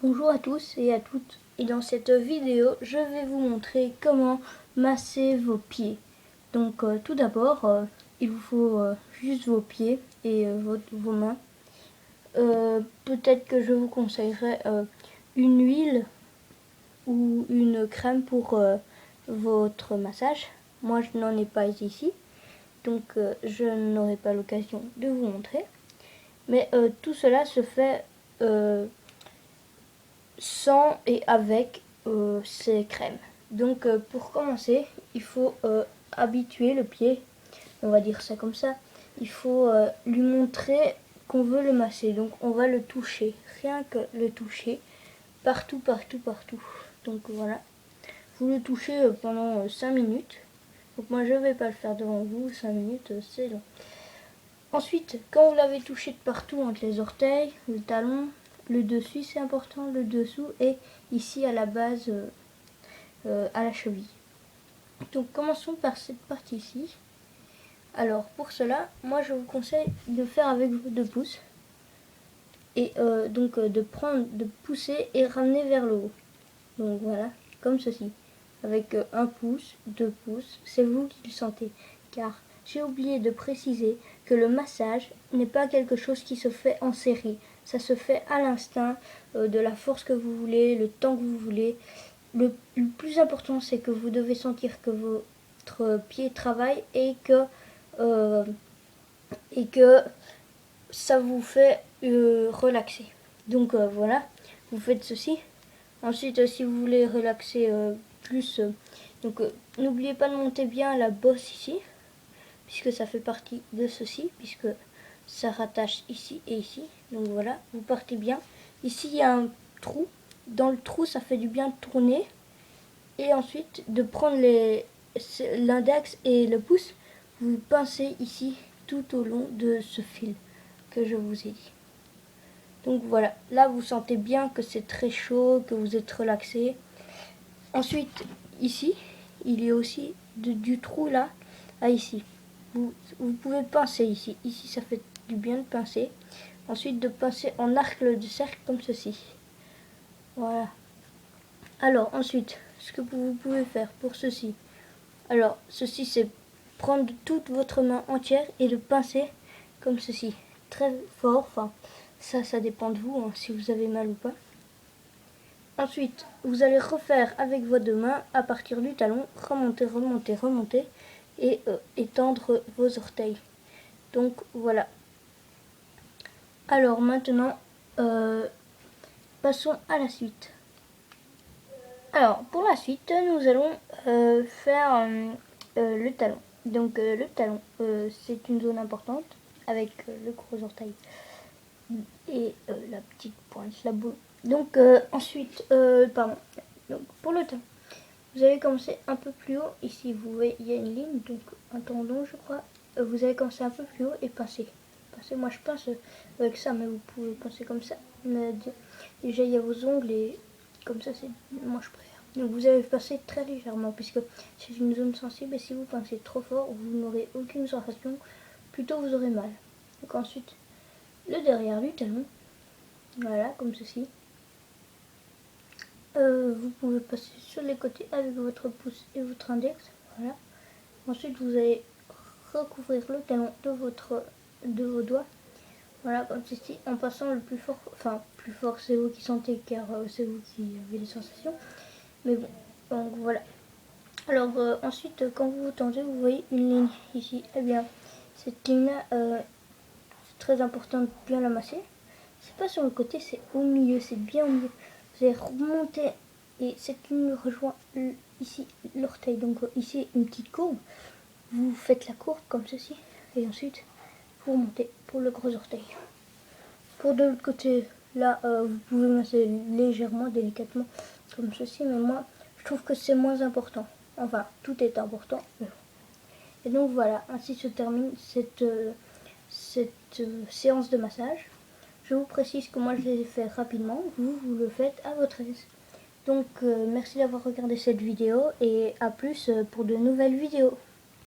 Bonjour à tous et à toutes, et dans cette vidéo je vais vous montrer comment masser vos pieds. Donc tout d'abord il vous faut juste vos pieds et vos mains. Peut-être que je vous conseillerais une huile ou une crème pour votre massage. Moi je n'en ai pas ici, donc je n'aurai pas l'occasion de vous montrer. Mais tout cela se fait sans et avec ces crèmes. Donc pour commencer, il faut habituer le pied, on va dire ça comme ça. Il faut lui montrer qu'on veut le masser. Donc on va le toucher, rien que le toucher, partout, partout, partout. Donc voilà, vous le touchez pendant 5 minutes. Donc moi je ne vais pas le faire devant vous, 5 minutes c'est long. Ensuite, quand vous l'avez touché de partout entre les orteils, le talon, le dessus c'est important, le dessous et ici à la base, à la cheville. Donc commençons par cette partie-ci. Alors pour cela, moi je vous conseille de faire avec vos 2 pouces. Et donc de pousser et ramener vers le haut. Donc voilà, comme ceci. Avec 1 pouce, 2 pouces, c'est vous qui le sentez. Car j'ai oublié de préciser que le massage n'est pas quelque chose qui se fait en série. Ça se fait à l'instinct, de la force que vous voulez, le temps que vous voulez. Le plus important, c'est que vous devez sentir que votre pied travaille euh, et que ça vous fait relaxer. Donc voilà, vous faites ceci. Ensuite, si vous voulez relaxer plus, n'oubliez pas de monter bien la bosse ici, puisque ça fait partie de ceci, puisque ça rattache ici et ici. Donc voilà, vous partez bien. Ici, il y a un trou. Dans le trou, ça fait du bien de tourner. Et ensuite, de prendre l'index et le pouce, vous pincez ici tout au long de ce fil que je vous ai dit. Donc voilà, là vous sentez bien que c'est très chaud, que vous êtes relaxé. Ensuite, ici, il y a aussi du trou là à ici. Vous pouvez pincer ici. Ici, ça fait du bien de pincer. Ensuite, de pincer en arc de cercle comme ceci. Voilà. Alors, ensuite, ce que vous pouvez faire pour ceci. Alors, ceci, c'est prendre toute votre main entière et le pincer comme ceci. Très fort, enfin, ça dépend de vous, hein, si vous avez mal ou pas. Ensuite, vous allez refaire avec vos 2 mains à partir du talon, remonter, remonter, remonter et étendre vos orteils. Donc voilà. Alors maintenant, passons à la suite. Alors pour la suite, nous allons faire le talon. Donc le talon, c'est une zone importante avec le gros orteil et la petite pointe, la boule. Donc ensuite, pardon. Donc pour le talon, vous allez commencer un peu plus haut. Ici, vous voyez, il y a une ligne, donc un tendon, je crois. Vous allez commencer un peu plus haut et pincer. Moi, je pince avec ça, mais vous pouvez pincer comme ça. Mais déjà, il y a vos ongles et comme ça, moi, je préfère. Donc, vous allez pincer très légèrement, puisque c'est une zone sensible. Et si vous pincez trop fort, vous n'aurez aucune sensation. Plutôt, vous aurez mal. Donc, ensuite, le derrière du talon. Voilà, comme ceci. Vous pouvez passer sur les côtés avec votre pouce et votre index. Voilà. Ensuite, vous allez recouvrir le talon de vos doigts. Voilà, comme ceci, en passant le plus fort. Enfin, plus fort, c'est vous qui sentez, car c'est vous qui avez les sensations. Mais bon, donc voilà. Alors ensuite, quand vous vous tendez, vous voyez une ligne ici. Eh bien, cette ligne-là, c'est très important de bien la masser. C'est pas sur le côté, c'est au milieu, c'est bien au milieu. Vous allez remonter et cette ligne rejoint ici l'orteil. Donc ici une petite courbe. Vous faites la courbe comme ceci et ensuite vous remontez pour le gros orteil. Pour de l'autre côté, là vous pouvez masser légèrement, délicatement comme ceci, mais moi je trouve que c'est moins important. Enfin, tout est important. Et donc voilà, ainsi se termine cette séance de massage. Je vous précise que moi je les ai fait rapidement, vous le faites à votre aise. Donc merci d'avoir regardé cette vidéo et à plus pour de nouvelles vidéos.